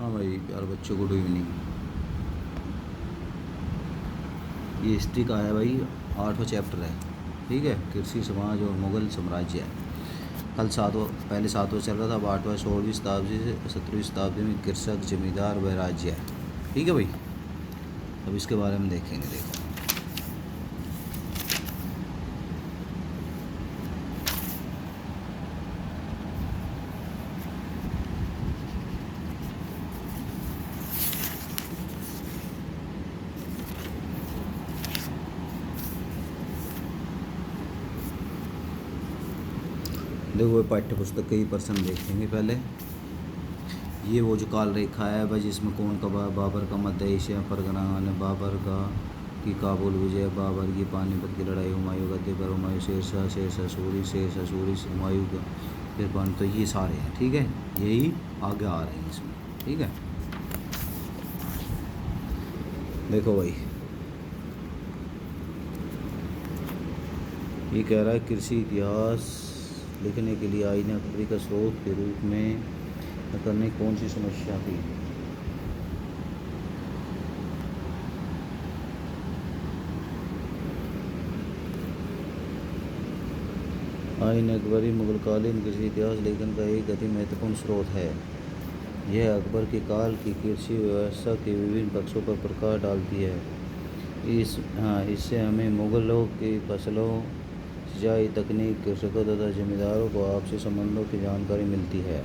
हाँ भाई प्यार बच्चों, गुड इवनिंग। ये हिस्ट्री का है भाई, 8वां चैप्टर है। ठीक है, कृषि समाज और मुगल साम्राज्य है। कल पहले 7वां चल रहा था, अब 8वां 16वीं शताब्दी से 17वीं शताब्दी में कृषक, जमींदार व राज्य है। ठीक है भाई, अब इसके बारे में देखेंगे। देखो देखो ये पाठ्य पुस्तक के ही प्रश्न देखेंगे पहले। ये वो जो काल रेखा है भाई, जिसमें कौन का बाबर का मध्य एशिया परगना, बाबर का की काबुल विजय, बाबर की पानीपत की लड़ाई, हुमायूं गद्दे पर, हुमायूं शेरशाह सूरी हुमायूं का फिर बन, तो ये सारे हैं। ठीक है, यही आगे आ रहे हैं इसमें। ठीक है, देखो भाई ये कह रहा है कृषि इतिहास लिखने के लिए आईने अकबरी का स्रोत के रूप में करने कौन सी समस्या थी। आईन अकबरी मुगलकालीन कृषि इतिहास लेखन का एक अति महत्वपूर्ण स्रोत है। यह अकबर के काल की कृषि व्यवस्था के विभिन्न पक्षों पर प्रकाश डालती है। इससे हमें मुगलों की फसलों, सिंचाई तकनीक, कृषकों तथा जमींदारों को आपसी संबंधों की जानकारी मिलती है।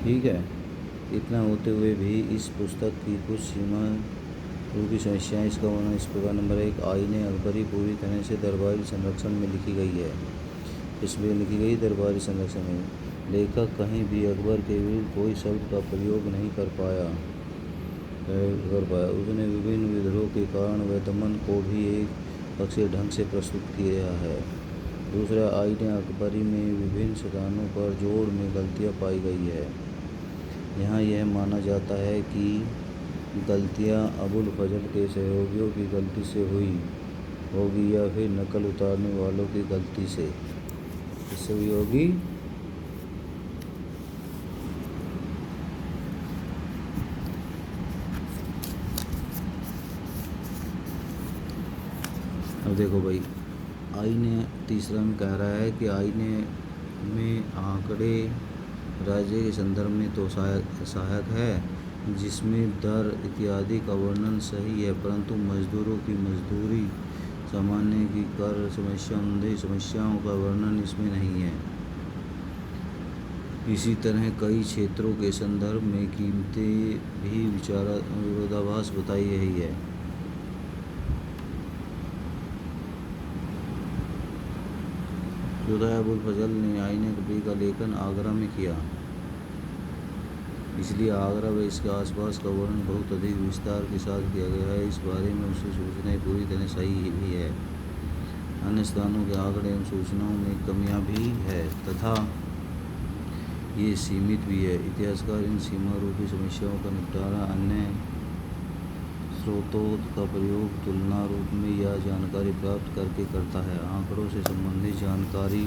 ठीक है, इतना होते हुए भी इस पुस्तक की कुछ सीमा रूपी समस्याएं इसका वर्णन इस प्रकार। नंबर 1, आईने अकबरी पूरी तरह से दरबारी संरक्षण में लिखी गई है। इसमें लिखी गई दरबारी संरक्षण में लेखक कहीं भी अकबर के विरुद्ध कोई शब्द का प्रयोग नहीं कर पाया। उसने विभिन्न विद्रोह के कारण व दमन को भी एक पक्षीय ढंग से प्रस्तुत किया है। दूसरा, आईने अकबरी में विभिन्न स्थानों पर जोड़ में गलतियाँ पाई गई है। यहाँ यह माना जाता है कि गलतियाँ अबुल फजल के सहयोगियों की गलती से हुई होगी या फिर नकल उतारने वालों की गलती से। इससे हुई होगी। अब देखो भाई, आईने तीसरा में कह रहा है कि आईने में आंकड़े राज्य के संदर्भ में तो सहायक है, जिसमें दर इत्यादि का वर्णन सही है, परंतु मजदूरों की मजदूरी, सामान्य की कर समस्याओं का वर्णन इसमें नहीं है। इसी तरह कई क्षेत्रों के संदर्भ में कीमतें भी विरोधाभास बताई गई है। चौथा, अबुल फजल ने आईने अकबरी का लेखन आगरा में किया, इसलिए आगरा व इसके आसपास का वर्णन बहुत अधिक विस्तार के साथ किया गया है। इस बारे में उसकी सूचनाएं पूरी तरह सही भी है। अन्य स्थानों के आंकड़े एवं सूचनाओं में कमियां भी है तथा ये सीमित भी है। इतिहासकार इन सीमा रूपी समस्याओं का निपटारा अन्य स्रोतों का प्रयोग तुलना रूप में या जानकारी प्राप्त करके करता है। आंकड़ों से संबंधित जानकारी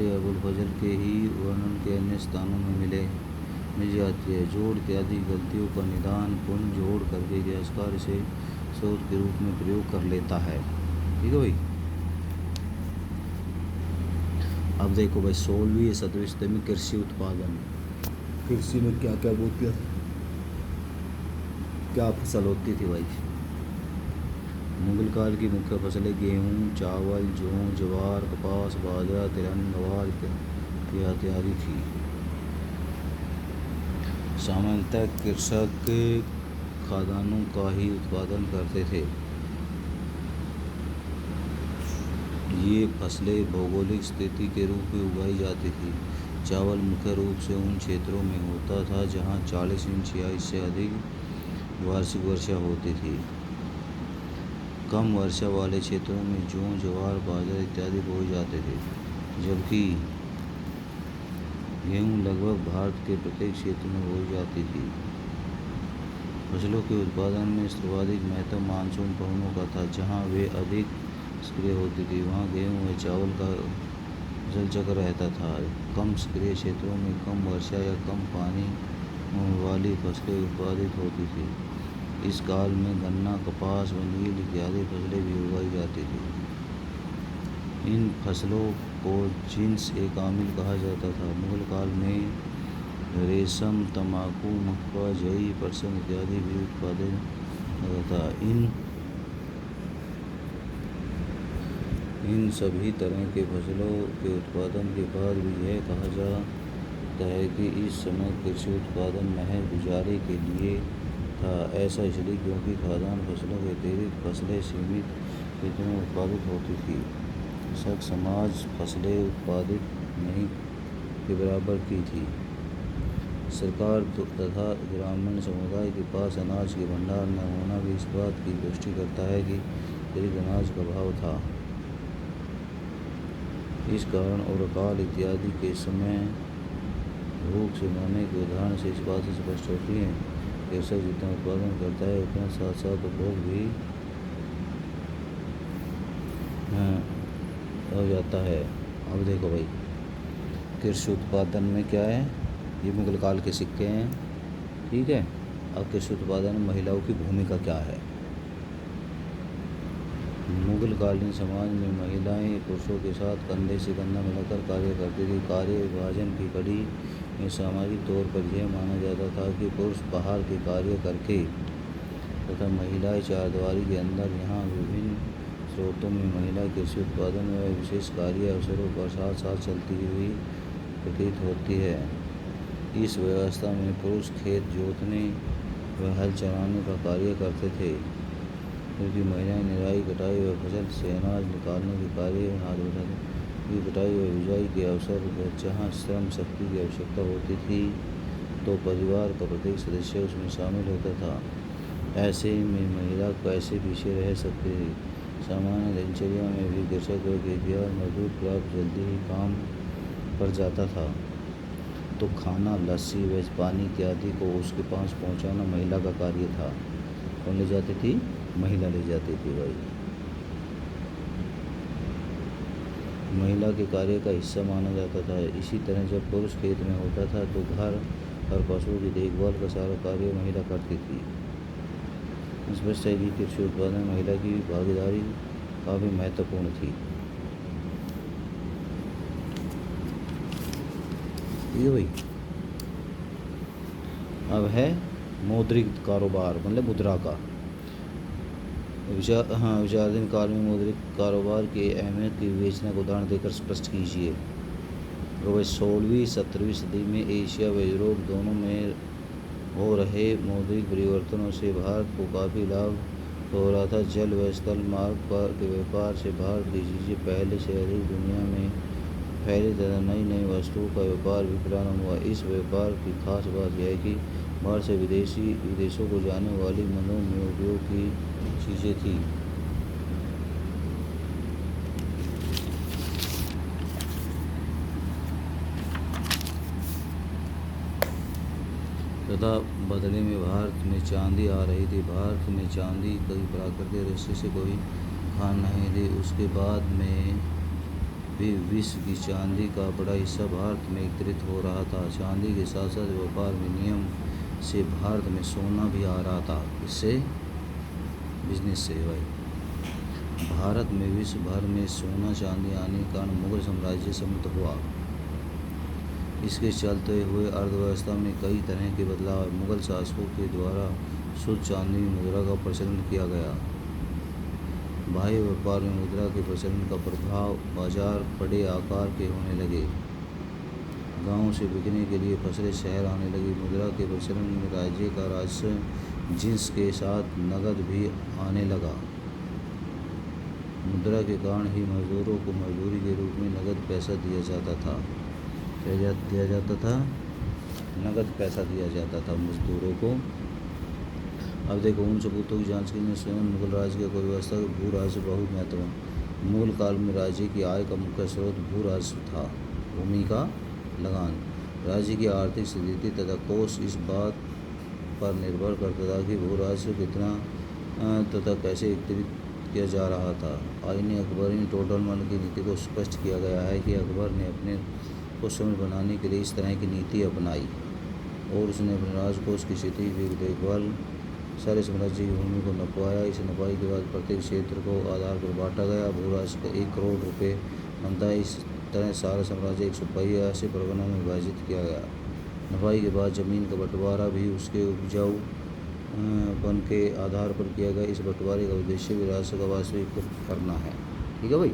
अबुल फजल के ही वर्णन के अन्य स्थानों में मिल जाती है। जोड़ इत्यादि गलतियों का निदान पुनः जोड़ करके इतिहासकार इसे स्रोत के रूप में प्रयोग कर लेता है। ठीक है भाई, अब देखो भाई 16वीं या 17वीं सदी में कृषि उत्पादन, कृषि में क्या क्या बोलते हैं, क्या फसल होती थी भाई। मुगल काल की मुख्य फसलें गेहूँ, चावल, जौ, ज्वार, कपास, बाजरा, तिलहन, गवार इत्यादि थी। सामान्यतः कृषक खाद्यान्नों का ही उत्पादन करते थे। ये फसलें भौगोलिक स्थिति के रूप में उगाई जाती थी। चावल मुख्य रूप से उन क्षेत्रों में होता था जहाँ 40 इंच या इससे अधिक वार्षिक वर्षा होती थी। कम वर्षा वाले क्षेत्रों में जौ, ज्वार, बाजरा इत्यादि बोए जाते थे, जबकि गेहूँ लगभग भारत के प्रत्येक क्षेत्र में बोई जाती थी। फसलों के उत्पादन में सर्वाधिक महत्व मानसून पवनों का था। जहाँ वे अधिक सक्रिय होती थी, वहाँ गेहूँ व चावल का जलचक्र रहता था। कम सक्रिय क्षेत्रों में कम वर्षा या कम पानी वाली फसलें उत्पादित होती थी। इस काल में गन्ना, कपास व नील इत्यादि फसलें भी उगाई जाती थी। इन फसलों को जिन्स ए कामिल कहा जाता था। मुगल काल में रेशम, तंबाकू, मक्का, जई, पटसन इत्यादि भी उत्पादन होता था। इन सभी तरह के फसलों के उत्पादन के बाद भी यह कहा जाता है कि इस समय कृषि उत्पादन महज गुजारे के लिए था। ऐसा इसलिए क्योंकि खाद्यान्न फसलों के अतिरिक्त फसलें सीमित क्षेत्र में उत्पादित होती थी। शक समाज फसलें उत्पादित नहीं के बराबर की थी। सरकार तथा ग्रामीण समुदाय के पास अनाज के भंडार न होना भी इस बात की पुष्टि करता है कि अतिरिक्त अनाज का अभाव था। इस कारण और अकाल इत्यादि के समय भूख से मरने के उदाहरण से इस बात से स्पष्ट होती है कि कृषक जितना उत्पादन करता है उतना साथ साथ उपभोग भी हो जाता है। अब देखो भाई, कृषि उत्पादन में क्या है, ये मुगल काल के सिक्के हैं, ठीक है। अब कृषि उत्पादन में महिलाओं की भूमिका क्या है। मुगल कालीन समाज में महिलाएं पुरुषों के साथ कंधे से कंधा मिलाकर कार्य करती थी। कार्य विभाजन की कड़ी में सामाजिक तौर पर यह माना जाता था कि पुरुष बाहर के कार्य करके तथा महिलाएं चारदीवारी के अंदर। यहाँ विभिन्न स्रोतों में महिला कृषि उत्पादन व विशेष कार्य अवसरों पर साथ साथ चलती हुई प्रतीत होती है। इस व्यवस्था में पुरुष खेत जोतने व हल चलाने का कार्य करते थे, जबकि महिलाएं निराई, कटाई व फसल से अनाज निकालने के कार्य हाथ उठाते थे। कटाई व बिजाई के अवसर पर जहाँ श्रम शक्ति की आवश्यकता होती थी तो परिवार का प्रत्येक सदस्य उसमें शामिल होता था। ऐसे में महिला कैसे पीछे रह सकती थी। सामान्य दिनचर्या में भी कृषक व खेतिहर मजदूर प्राप्त जल्दी ही काम पर जाता था, तो खाना, लस्सी व पानी इत्यादि को उसके पास पहुँचाना महिला का कार्य था। कौन ले जाती थी? महिला ले जाती थी भाई। महिला के कार्य का हिस्सा माना जाता था। इसी तरह जब पुरुष खेत में होता था तो घर और पशुओं की देखभाल का सारा कार्य महिला करती थी। स्पष्ट है कि कृषि उत्पादन में महिला की भागीदारी काफ़ी महत्वपूर्ण थी। ये भाई अब है मौद्रिक कारोबार, मतलब मुद्रा का विचाराधीन काल में मौद्रिक कारोबार की अहमियत की विवेचना को उदाहरण देकर स्पष्ट कीजिए। तो भाई 16वीं-17वीं सदी में एशिया व यूरोप दोनों में हो रहे मौद्रिक परिवर्तनों से भारत को काफ़ी लाभ हो रहा था। जल व स्थल मार्ग पर के व्यापार से भारत की चीज़ें पहले से अधिक दुनिया में फैली तथा नई नई वस्तुओं का व्यापार भी प्रारंभ हुआ। इस व्यापार की खास बात यह है कि बाहर से विदेशों को जाने वाली मदों में उपयोग की चीज़ें थी। तथा बदले में भारत में चांदी आ रही थी। भारत में चांदी कई प्राकृतिक रेशे से कोई खान नहीं थी। उसके बाद में भी विश्व की चांदी का बड़ा हिस्सा भारत में एकत्रित हो रहा था। चांदी के साथ साथ व्यापार विनिमय से भारत में सोना भी आ रहा था। इससे बिजनेस से भाई भारत में विश्व भर में सोना चांदी आने के कारण मुगल साम्राज्य समृद्ध हुआ। इसके चलते हुए अर्थव्यवस्था में कई तरह के बदलाव। मुगल शासकों के द्वारा शुद्ध चांदी मुद्रा का प्रचलन किया गया। बाह्य व्यापार में मुद्रा के प्रचलन का प्रभाव बाजार बड़े आकार के होने लगे। गांव से बिकने के लिए फसलें शहर आने लगी। मुद्रा के प्रचलन में राज्य का राजस्व जिन्स के साथ नकद भी आने लगा। मुद्रा के कारण ही मजदूरों को मजदूरी के रूप में नकद पैसा दिया जाता था। क्या दिया जाता था? नकद पैसा दिया जाता था मजदूरों को। अब देखो, उन सबूतों की जांच कीजिए। स्वयं मुगल राज्य की व्यवस्था के भू राजस्व बहुत महत्वपूर्ण। मूल काल में राज्य की आय का मुख्य स्रोत भू राजस्व था। भूमि का लगान। राज्य की आर्थिक स्थिति तथा कोष इस बात पर निर्भर करता था कि भू राजस्व कितना तथा कैसे एकत्रित किया जा रहा था। आईन अकबरी टोडरमल की नीति को स्पष्ट किया गया है कि अकबर ने अपने को समृद्ध बनाने के लिए इस तरह की नीति अपनाई और उसने अपने राजकोष की स्थिति की देखभाल सारे साम्राज्य की भूमि को नपवाया। इस नपाई के बाद प्रत्येक क्षेत्र को आधार पर बांटा गया। भूराशि का 1 करोड़ रुपये बनता है। इस तरह सारा साम्राज्य 182 परगनों में विभाजित किया गया। नपाई के बाद जमीन का बंटवारा भी उसके उपजाऊ पन के आधार पर किया गया। इस बंटवारे का उद्देश्य विरासत का वास्तविक करना है। ठीक है भाई।